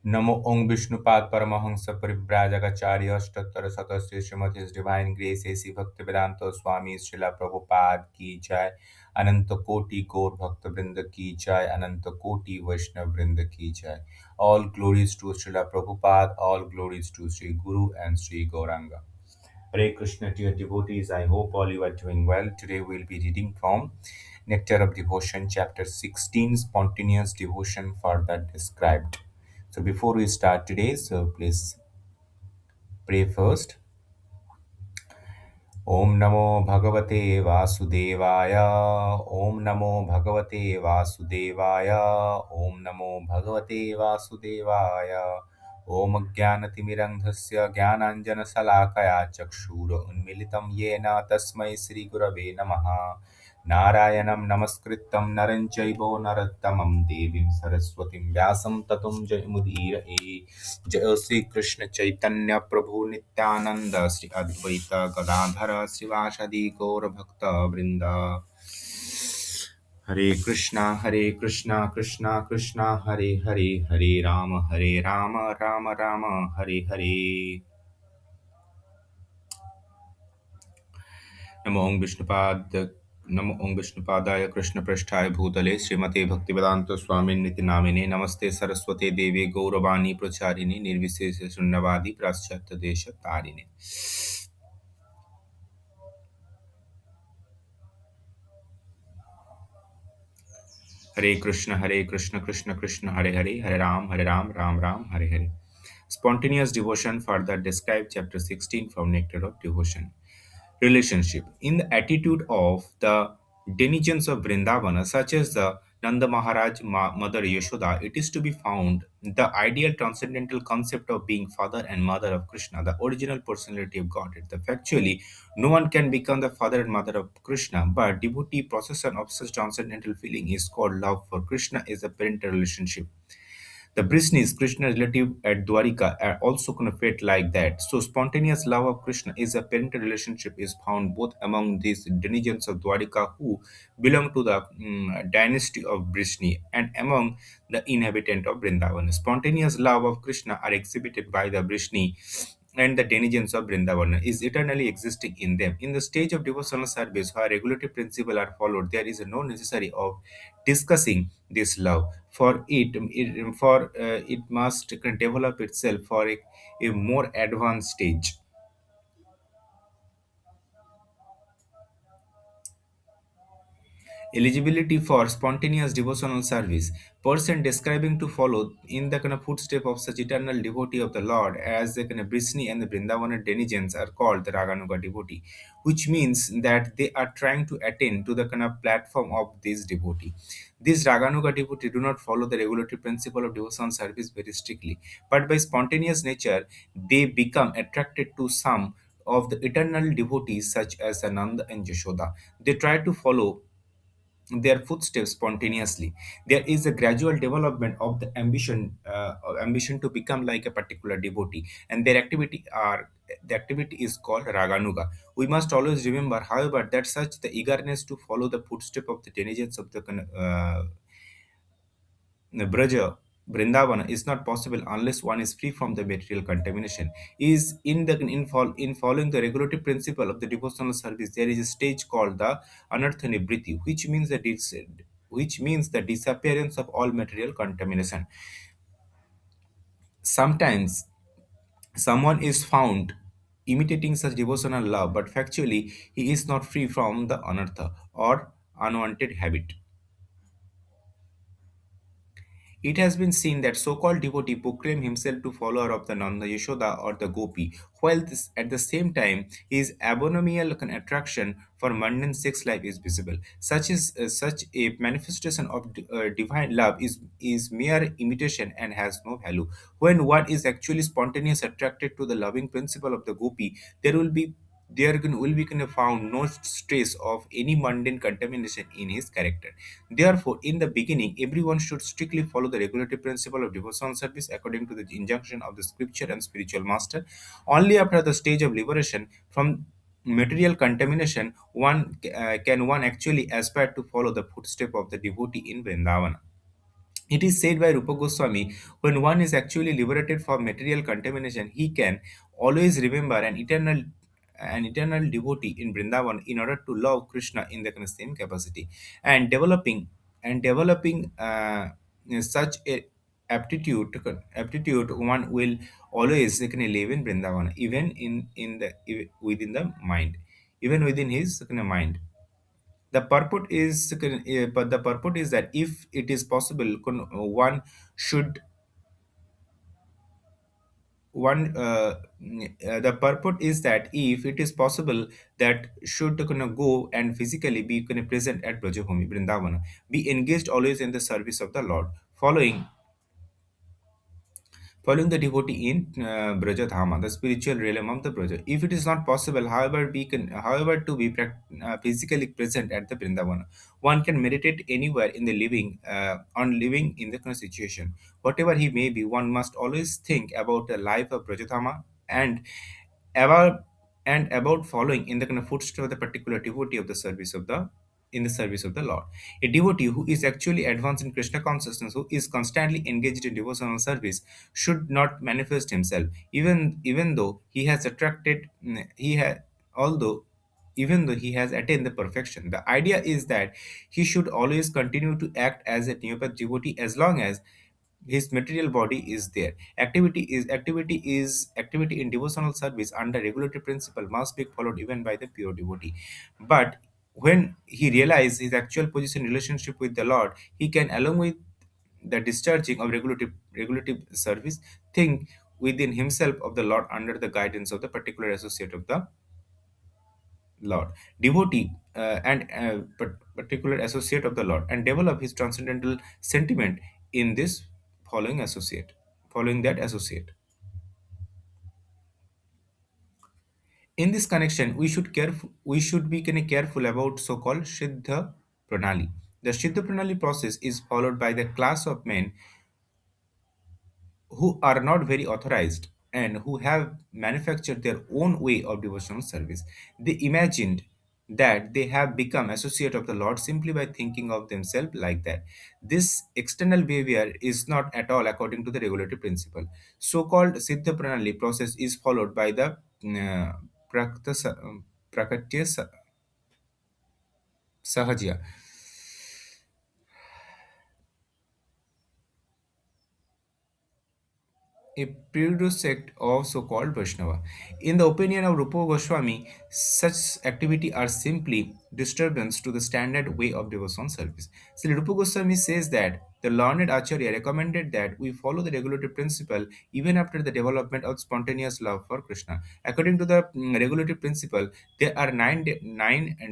नमो ओं Vishnupada Paramahamsa Parivrajakacharya Ashtottara Shatashri Shrimati divine grace A C Bhakti Vedanta स्वामी श्रीला प्रभुपाद की जय। अनंत कोटि गौर भक्त वृंद की जय। अनंत कोटि वैष्णव वृंद की जय। All glories to Srila Prabhupada, all glories to Sri Guru and Sri Gauranga. Hare Krishna, dear devotees. I hope all you are doing well. Today we'll be reading from Nectar of Devotion, chapter 16, Spontaneous Devotion Further Described. So before we start today, so please pray first. ॐ नमो भगवते वासुदेवाय। ॐ नमो भगवते वासुदेवाय। ॐ नमो भगवते वासुदेवाय। ॐ ज्ञानतिमिरन्धस्य ज्ञानाञ्जनशलाकया चक्षुरुन्मीलितं येन तस्मै श्रीगुरवे नमः। नारायणं नमस्कृतं नरं चैव नरोत्तमं देवीं सरस्वतीं व्यासं ततो जयमुदीरये। जय श्री कृष्ण चैतन्य प्रभु नित्यानंद श्री अद्वैत गदाधर श्रीवासदि गौर भक्त वृंद। हरे कृष्णा कृष्णा कृष्णा हरे हरे, हरे राम राम राम हरे हरे। नमो ओं विष्णुपाद नमो ओं विष्णुपादाय कृष्णपृष्ठाय भूतले श्रीमते भक्तिवेदांत स्वामिन्निति नामिने नमस्ते सरस्वते देवे गौरवाणी प्रचारिणे निर्विशेष शून्यवादी पाश्चात्य देश तारिणे। हरे कृष्ण कृष्ण कृष्ण हरे हरे, हरे Ram Ram Ram Hare Hare. Spontaneous devotion further described chapter 16 from Nectar of Devotion. Relationship. In the attitude of the denizens of Vrindavana, such as the Nanda Maharaj, Mother Yashoda, it is to be found the ideal transcendental concept of being father and mother of Krishna, the original personality of Godhead. The factually, no one can become the father and mother of Krishna, but devotee procession of such transcendental feeling is called love for Krishna is a parental relationship. The Brishnis, Krishna relative at Dwarika, are also connotate like that. So spontaneous love of Krishna is a parental relationship is found both among these denizens of Dwarika who belong to the dynasty of Brishni and among the inhabitant of Vrindavan. Spontaneous love of Krishna are exhibited by the Brishni and the denizens of Vrindavan is eternally existing in them. In the stage of devotional service, where regulatory principles are followed, there is no necessity of discussing this love. For it must develop itself for a more advanced stage. Eligibility for spontaneous devotional service. Person describing to follow in the kind of footstep of such eternal devotee of the Lord as the kind of Brishni and the Vrindavana denizens are called the Raganuga devotee, which means that they are trying to attain to the kind of platform of this devotee. These Raganuga devotee do not follow the regulatory principle of devotional service very strictly, but by spontaneous nature they become attracted to some of the eternal devotees such as Ananda and Jashoda. They try to follow their footsteps spontaneously. There is a gradual development of the ambition to become like a particular devotee, and the activity is called raganuga. We must always remember, however, that such the eagerness to follow the footstep of the denizens of the Braja, Vrindavana is not possible unless one is free from the material contamination. Is in following the regulatory principle of the devotional service, there is a stage called the anartha nibriti, which means the disappearance of all material contamination. Sometimes someone is found imitating such devotional love, but factually he is not free from the anartha or unwanted habit. It has been seen that so-called devotee proclaim himself to follower of the Nanda Yashoda or the Gopi, while at the same time his abominable attraction for mundane sex life is visible. Such a manifestation of divine love is mere imitation and has no value. When one is actually spontaneous attracted to the loving principle of the Gopi, will be kind of found no trace of any mundane contamination in his character. Therefore, in the beginning, everyone should strictly follow the regulatory principle of devotional service according to the injunction of the scripture and spiritual master. Only after the stage of liberation from material contamination can one actually aspire to follow the footstep of the devotee in Vrindavana. It is said by Rupa Goswami, when one is actually liberated from material contamination, he can always remember an eternal devotee in Vrindavan in order to love Krishna in the kind of same capacity. And developing such a aptitude, one will always live in Vrindavan, even within the mind, even within his mind. The purport is that if it is possible, one should one the purport is that if it is possible, that should go and physically be present at Brajabhumi Vrindavana, be engaged always in the service of the Lord, following the devotee in Braja Dhama, the spiritual realm of the Braja. If it is not possible, however, to be physically present at the Vrindavana, one can meditate anywhere in the on living in the current situation. Whatever he may be, one must always think about the life of Braja Dhama and about about following in the kind of footsteps of the particular devotee of the service of the in the service of the Lord. A devotee who is actually advanced in Krishna consciousness, who is constantly engaged in devotional service, should not manifest himself, even though he has attracted he has although even though he has attained the perfection. The idea is that he should always continue to act as a neopathic devotee as long as his material body is there. Activity in devotional service under regulated principle must be followed even by the pure devotee. But when he realizes his actual position relationship with the Lord, he can, along with the discharging of regulative service, think within himself of the Lord under the guidance of the particular associate of the Lord, devotee and particular associate of the Lord, and develop his transcendental sentiment in this following associate, following that associate. In this connection, we should be kind of careful about so-called Siddha Pranali. The Siddha Pranali process is followed by the class of men who are not very authorized and who have manufactured their own way of devotional service. They imagined that they have become associate of the Lord simply by thinking of themselves like that. This external behavior is not at all according to the regulatory principle. So-called Siddha Pranali process is followed by the Prakta Prakatya Sahajya, a pseudo sect of so-called Vaishnava. In the opinion of Rupa Goswami, such activity are simply disturbance to the standard way of devotion service. So Rupa Goswami says that the learned Acharya recommended that we follow the regulative principle even after the development of spontaneous love for Krishna. According to the regulative principle, there are nine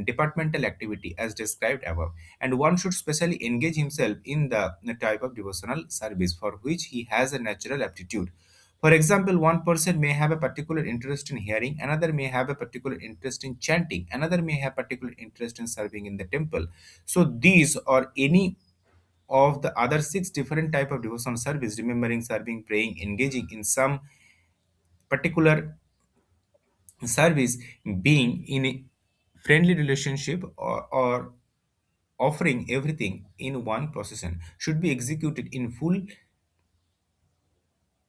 departmental activity as described above, and one should specially engage himself in the type of devotional service for which he has a natural aptitude. For example, one person may have a particular interest in hearing, another may have a particular interest in chanting, another may have particular interest in serving in the temple. So these or any of the other six different type of devotional service, remembering, serving, praying, engaging in some particular service, being in a friendly relationship, or offering everything in one procession, should be executed in full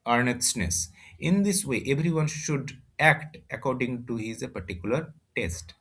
earnestness. In this way, everyone should act according to his particular taste.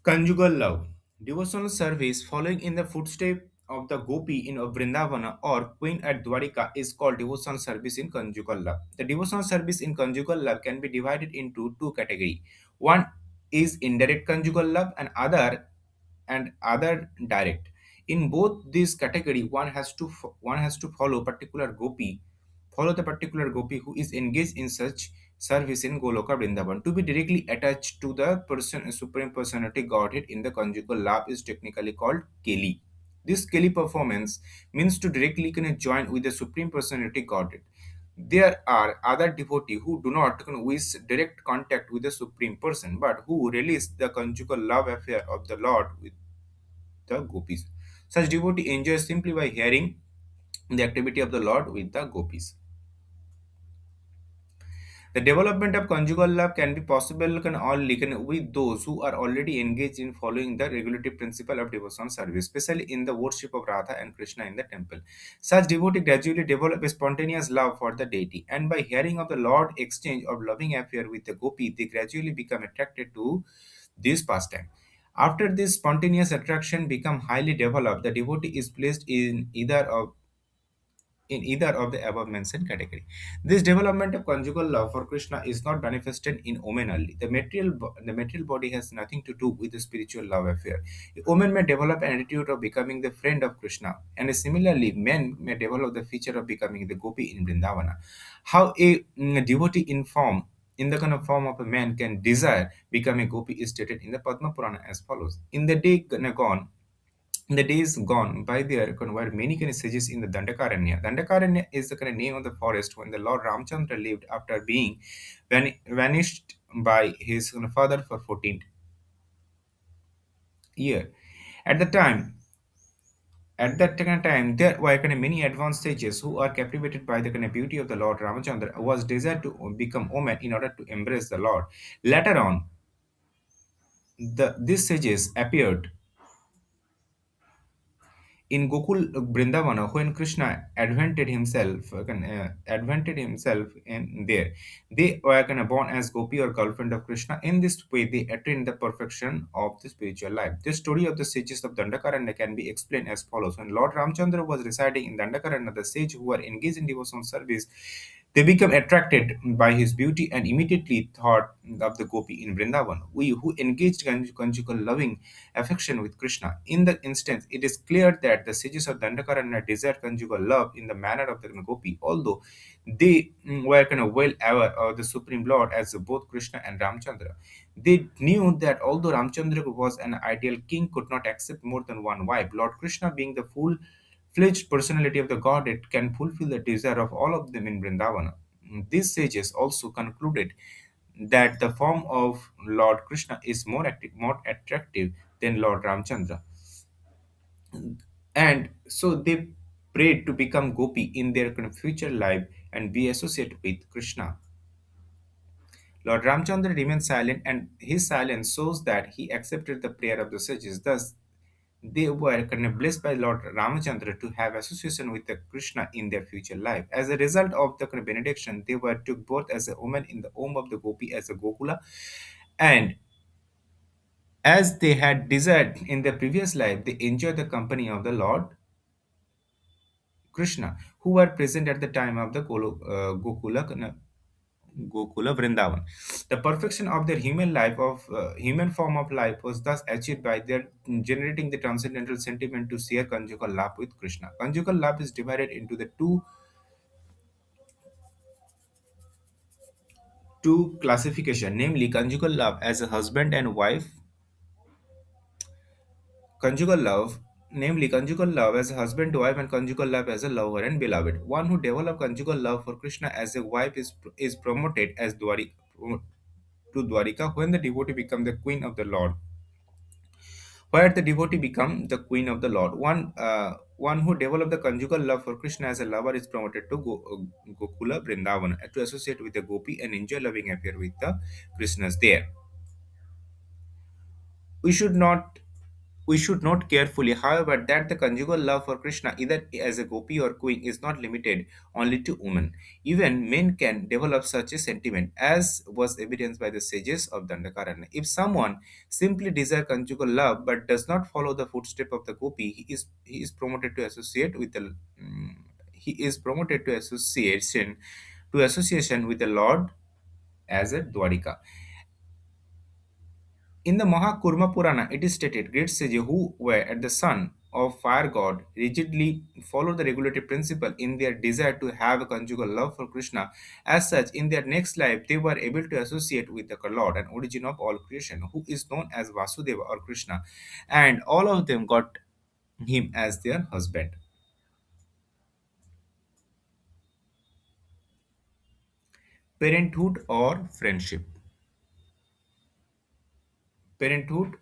Conjugal love. Devotional service following in the footsteps of the Gopi in Vrindavana or Queen at Dwarika is called devotional service in conjugal love. The devotional service in conjugal love can be divided into two categories. One is indirect conjugal love and other direct. In both these category, one has to follow the particular gopi who is engaged in such service in Goloka Vrindavan. To be directly attached to the supreme personality Godhead in the conjugal love is technically called Keli. This Keli performance means to directly join with the supreme personality Godhead. There are other devotees who do not wish direct contact with the supreme person, but who release the conjugal love affair of the Lord the gopis. Such devotee enjoys simply by hearing the activity of the Lord with the gopis. The development of conjugal love can be possible can only can with those who are already engaged in following the regulative principle of devotional service, especially in the worship of Radha and Krishna in the temple. Such devotee gradually develop a spontaneous love for the deity, and by hearing of the Lord exchange of loving affair with the gopi, they gradually become attracted to this pastime. After this spontaneous attraction become highly developed, the devotee is placed in either of the above mentioned category. This development of conjugal love for Krishna is not manifested in women only. The material body has nothing to do with the spiritual love affair. A woman may develop an attitude of becoming the friend of Krishna, and similarly, men may develop the feature of becoming the gopi in Vrindavana. How a devotee in the kind of form of a man can desire become a gopi is stated in the Padma Purana as follows. In the days gone by, there were many kind of sages in the Dandakaranya. Dandakaranya is the kind of name of the forest when the Lord Ramchandra lived after being vanished by his father for 14th year. At the time, at that kind of time, there were kind of many advanced sages who are captivated by the kind of beauty of the Lord Ramachandra, who was desired to become woman in order to embrace the Lord. Later on, these sages appeared in Gokul Brindavana, when Krishna advented himself in there, they were kind of born as Gopi or girlfriend of Krishna. In this way, they attain the perfection of the spiritual life. The story of the sages of Dandakaranya can be explained as follows: when Lord Ramchandra was residing in Dandakaranya, the sage who were engaged in devotional service, they become attracted by his beauty and immediately thought of the Gopi in Vrindavan, we who engaged conjugal loving affection with Krishna. In the instance, it is clear that the sages of Dandakaranya desired conjugal love in the manner of the Gopi, although they were kind of well aware of the Supreme Lord as both Krishna and Ramchandra. They knew that although Ramchandra was an ideal king, could not accept more than one wife. Lord Krishna, being the full fledged personality of the Godhead, can fulfill the desire of all of them in Vrindavana. These sages also concluded that the form of Lord Krishna is more attractive than Lord Ramchandra. And so they prayed to become Gopi in their kind of future life and be associated with Krishna. Lord Ramchandra remained silent, and his silence shows that he accepted the prayer of the sages. Thus, they were kind of blessed by Lord Ramachandra to have association with the Krishna in their future life. As a result of the kind of benediction, they were took birth as a woman in the home of the Gopi as a Gokula, and as they had desired in their previous life, they enjoyed the company of the Lord Krishna, who were present at the time of the Gokula Vrindavan. The perfection of their human form of life was thus achieved by their generating the transcendental sentiment to share conjugal love with Krishna. Conjugal love is divided into the two classification, namely conjugal love as a husband and wife, conjugal love, namely conjugal love as a husband to wife, and conjugal love as a lover and beloved. One who develop conjugal love for Krishna as a wife is promoted as to Dwarika when the devotee become the queen of the Lord, where the devotee become the queen of the Lord. One who develop the conjugal love for Krishna as a lover is promoted to Gokula Vrindavan to associate with the Gopi and enjoy loving affair with the Krishnas there. We should not we should note carefully, however, that the conjugal love for Krishna, either as a gopi or queen, is not limited only to women. Even men can develop such a sentiment, as was evidenced by the sages of Dandakaranya. If someone simply desires conjugal love but does not follow the footstep of the gopi, he is promoted to associate with the he is promoted to association with the Lord as a Dwarika. In the Mahakurma Purana, it is stated great sages who were at the son of fire god rigidly followed the regulative principle in their desire to have a conjugal love for Krishna. As such, in their next life, they were able to associate with the Lord and origin of all creation, who is known as Vasudeva or Krishna, and all of them got him as their husband. Parenthood or friendship. Parenthood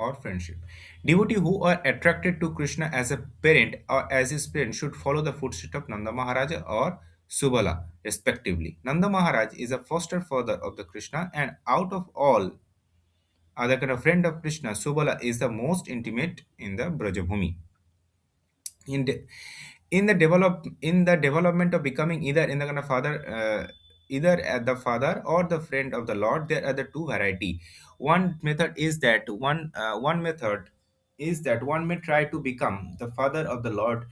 or friendship. Devotees who are attracted to Krishna as a parent or as his parent should follow the footsteps of Nanda Maharaja or Subala, respectively. Nanda Maharaj is a foster father of the Krishna, and out of all other kind of friend of Krishna, Subala is the most intimate in the Brajabhumi. In the, in the development of becoming either in the kind of father, either at the father or the friend of the Lord, there are the two variety. One method is that one may try to become the father of the Lord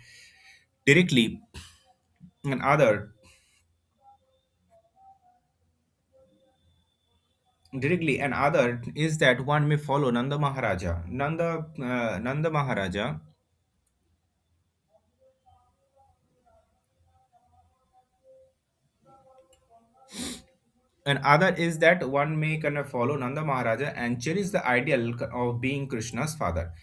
directly, and other is that one may follow Nanda Maharaja, and other is that one may kind of follow Nanda Maharaja and cherish the ideal of being Krishna's father.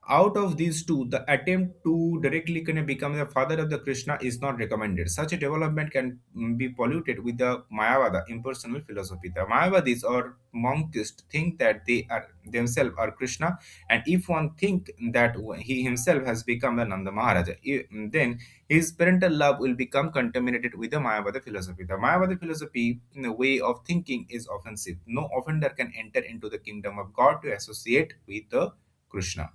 Out of these two, the attempt to directly kind of become the father of the Krishna is not recommended. Such a development can be polluted with the Mayavada impersonal philosophy. The Mayavadis or monkists think that they are themselves are Krishna, and if one think that he himself has become the Nanda Maharaja, then his parental love will become contaminated with the Mayavada philosophy. The Mayavada philosophy way of thinking is offensive. No offender can enter into the kingdom of God to associate with the Krishna.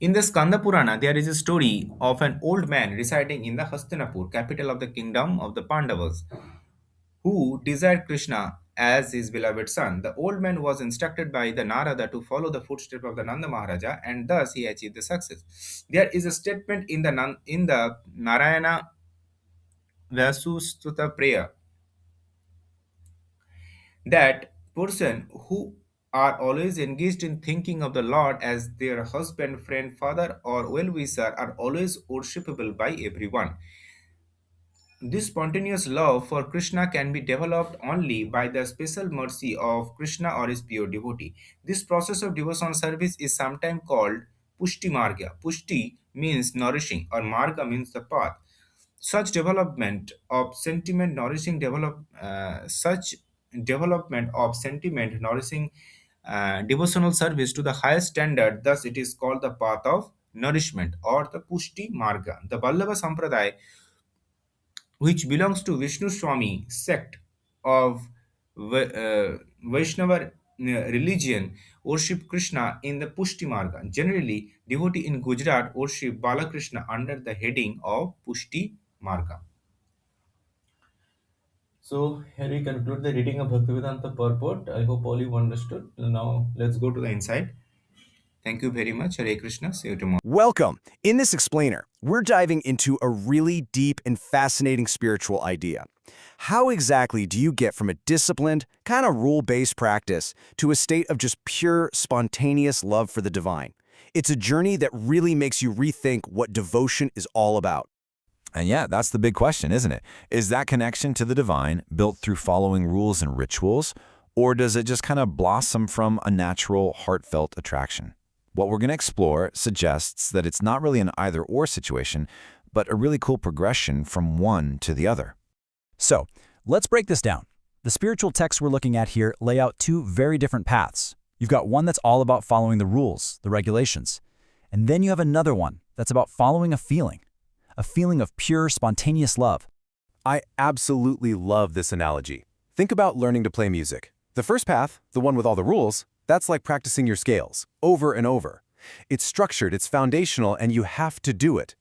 In the Skanda Purana, there is a story of an old man residing in the Hastinapur, capital of the kingdom of the Pandavas, who desired Krishna as his beloved son. The old man was instructed by the Narada to follow the footsteps of the Nanda Maharaja, and thus he achieved the success. There is a statement in the Narayana Vasustuta prayer that person who are always engaged in thinking of the Lord as their husband, friend, father, or well-wisher are always worshipable by everyone. This spontaneous love for Krishna can be developed only by the special mercy of Krishna or his pure devotee. This process of devotional service is sometimes called Pushti Marga. Pushti means nourishing, or Marga means the path. Such development of sentiment nourishing such development of sentiment nourishing devotional service to the highest standard. Thus, it is called the path of nourishment or the Pushti Marga. The Vallabha Sampradaya, which belongs to Vishnu Swami sect of Vaishnava religion, worship Krishna in the Pushti Marga. Generally, devotee in Gujarat worship Balakrishna under the heading of Pushti Marga. So here we conclude the reading of Bhaktivedanta purport. I hope all you understood. Now let's go to the inside. Thank you very much. Hare Krishna. See you tomorrow. Welcome! In this explainer, we're diving into a really deep and fascinating spiritual idea. How exactly do you get from a disciplined, kind of rule-based practice to a state of just pure, spontaneous love for the divine? It's a journey that really makes you rethink what devotion is all about. And yeah, that's the big question, isn't it? Is that connection to the divine built through following rules and rituals, or does it just kind of blossom from a natural, heartfelt attraction? What we're going to explore suggests that it's not really an either-or situation, but a really cool progression from one to the other. So, let's break this down. The spiritual texts we're looking at here lay out two very different paths. You've got one that's all about following the rules, the regulations. And then you have another one that's about following a feeling of pure, spontaneous love. I absolutely love this analogy. Think about learning to play music. The first path, the one with all the rules, that's like practicing your scales, over and over. It's structured, it's foundational, and you have to do it.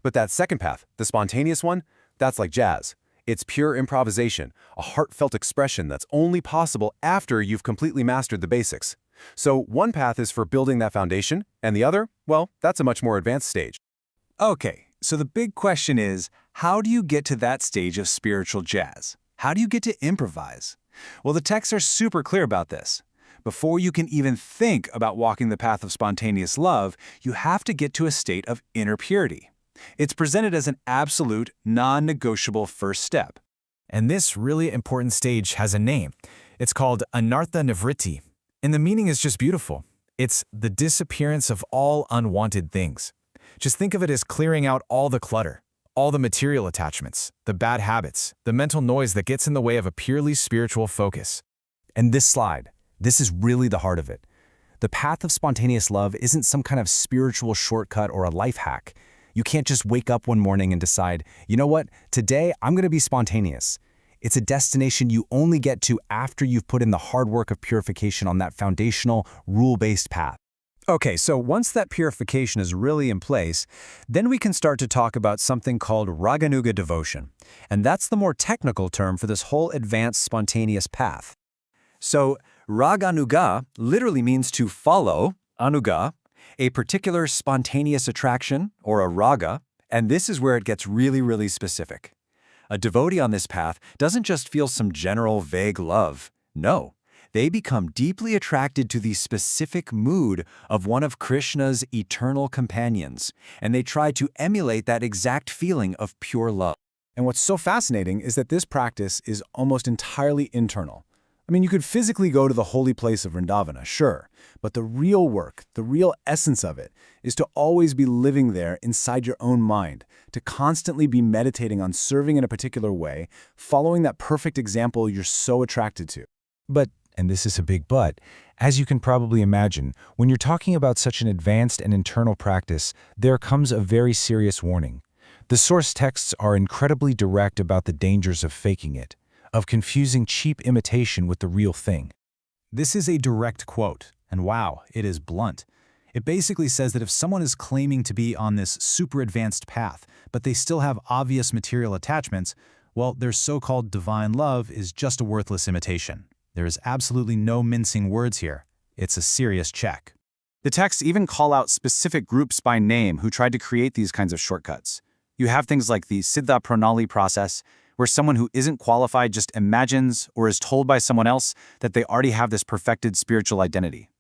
But that second path, the spontaneous one, that's like jazz. It's pure improvisation, a heartfelt expression that's only possible after you've completely mastered the basics. So one path is for building that foundation, and the other, well, that's a much more advanced stage. Okay, so the big question is, how do you get to that stage of spiritual jazz? How do you get to improvise? Well, the texts are super clear about this. Before you can even think about walking the path of spontaneous love, you have to get to a state of inner purity. It's presented as an absolute, non-negotiable first step. And this really important stage has a name. It's called Anartha Nivritti. And the meaning is just beautiful. It's the disappearance of all unwanted things. Just think of it as clearing out all the clutter, all the material attachments, the bad habits, the mental noise that gets in the way of a purely spiritual focus. And this slide, This is really the heart of it. The path of spontaneous love isn't some kind of spiritual shortcut or a life hack. You can't just wake up one morning and decide, you know what, today I'm going to be spontaneous. It's a destination you only get to after you've put in the hard work of purification on that foundational, rule-based path. Okay, so once that purification is really in place, then we can start to talk about something called Raganuga devotion. And that's the more technical term for this whole advanced spontaneous path. So Raganuga literally means to follow, anuga, a particular spontaneous attraction, or a raga, and this is where it gets really, really specific. A devotee on this path doesn't just feel some general vague love. No, they become deeply attracted to the specific mood of one of Krishna's eternal companions, and they try to emulate that exact feeling of pure love. And what's so fascinating is that this practice is almost entirely internal. I mean, you could physically go to the holy place of Vrindavana, sure, but the real work, the real essence of it, is to always be living there inside your own mind, to constantly be meditating on serving in a particular way, following that perfect example you're so attracted to. But, and this is a big but, as you can probably imagine, when you're talking about such an advanced and internal practice, there comes a very serious warning. The source texts are incredibly direct about the dangers of faking it, of confusing cheap imitation with the real thing. This is a direct quote, and wow, it is blunt. It basically says that if someone is claiming to be on this super advanced path, but they still have obvious material attachments, well, their so-called divine love is just a worthless imitation. There is absolutely no mincing words here. It's a serious check. The texts even call out specific groups by name who tried to create these kinds of shortcuts. You have things like the Siddha Pranali process, where someone who isn't qualified just imagines or is told by someone else that they already have this perfected spiritual identity.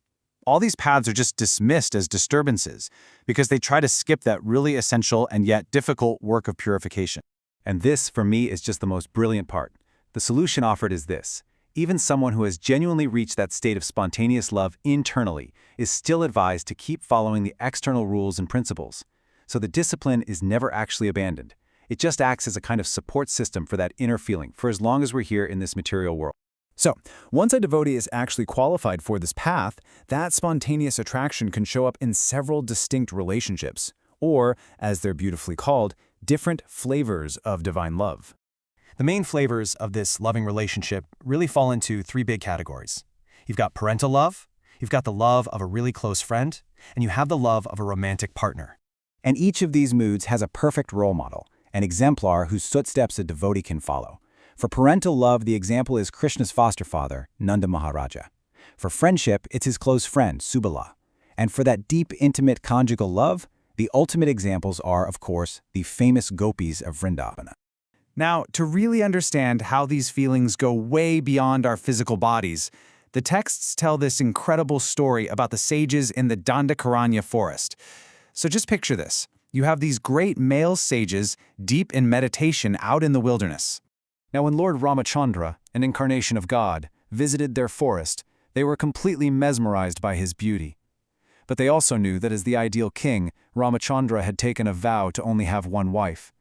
All these paths are just dismissed as disturbances because they try to skip that really essential and yet difficult work of purification. And this, for me, is just the most brilliant part. The solution offered is this. Even someone who has genuinely reached that state of spontaneous love internally is still advised to keep following the external rules and principles. So the discipline is never actually abandoned. It just acts as a kind of support system for that inner feeling for as long as we're here in this material world. So, once a devotee is actually qualified for this path, that spontaneous attraction can show up in several distinct relationships, or, as they're beautifully called, different flavors of divine love. The main flavors of this loving relationship really fall into three big categories. You've got parental love, you've got the love of a really close friend, and you have the love of a romantic partner. And each of these moods has a perfect role model, an exemplar whose footsteps a devotee can follow. For parental love, the example is Krishna's foster father, Nanda Maharaja. For friendship, it's his close friend, Subala. And for that deep, intimate conjugal love, the ultimate examples are, of course, the famous gopis of Vrindavana. Now, to really understand how these feelings go way beyond our physical bodies, the texts tell this incredible story about the sages in the Dandakaranya forest. So just picture this. You have these great male sages deep in meditation out in the wilderness. Now, when Lord Ramachandra, an incarnation of God, visited their forest, they were completely mesmerized by his beauty. But they also knew that as the ideal king, Ramachandra had taken a vow to only have one wife.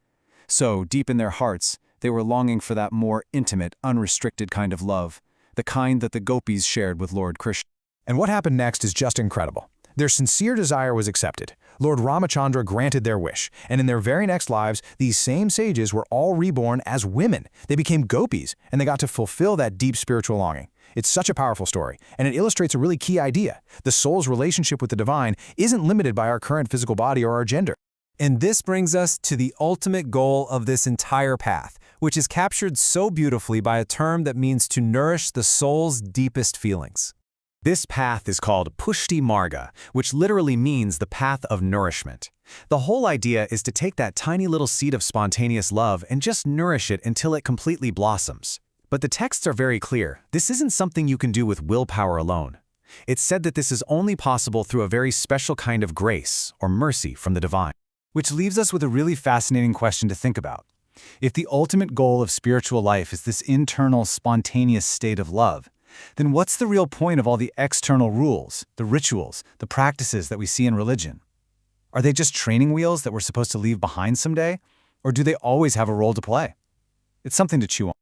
So, deep in their hearts, they were longing for that more intimate, unrestricted kind of love, the kind that the gopis shared with Lord Krishna. And what happened next is just incredible. Their sincere desire was accepted. Lord Ramachandra granted their wish, and in their very next lives, these same sages were all reborn as women. They became gopis, and they got to fulfill that deep spiritual longing. It's such a powerful story, and it illustrates a really key idea. The soul's relationship with the divine isn't limited by our current physical body or our gender. And this brings us to the ultimate goal of this entire path, which is captured so beautifully by a term that means to nourish the soul's deepest feelings. This path is called Pushti Marga, which literally means the path of nourishment. The whole idea is to take that tiny little seed of spontaneous love and just nourish it until it completely blossoms. But the texts are very clear. This isn't something you can do with willpower alone. It's said that this is only possible through a very special kind of grace or mercy from the divine. Which leaves us with a really fascinating question to think about. If the ultimate goal of spiritual life is this internal, spontaneous state of love, then what's the real point of all the external rules, the rituals, the practices that we see in religion? Are they just training wheels that we're supposed to leave behind someday? Or do they always have a role to play? It's something to chew on.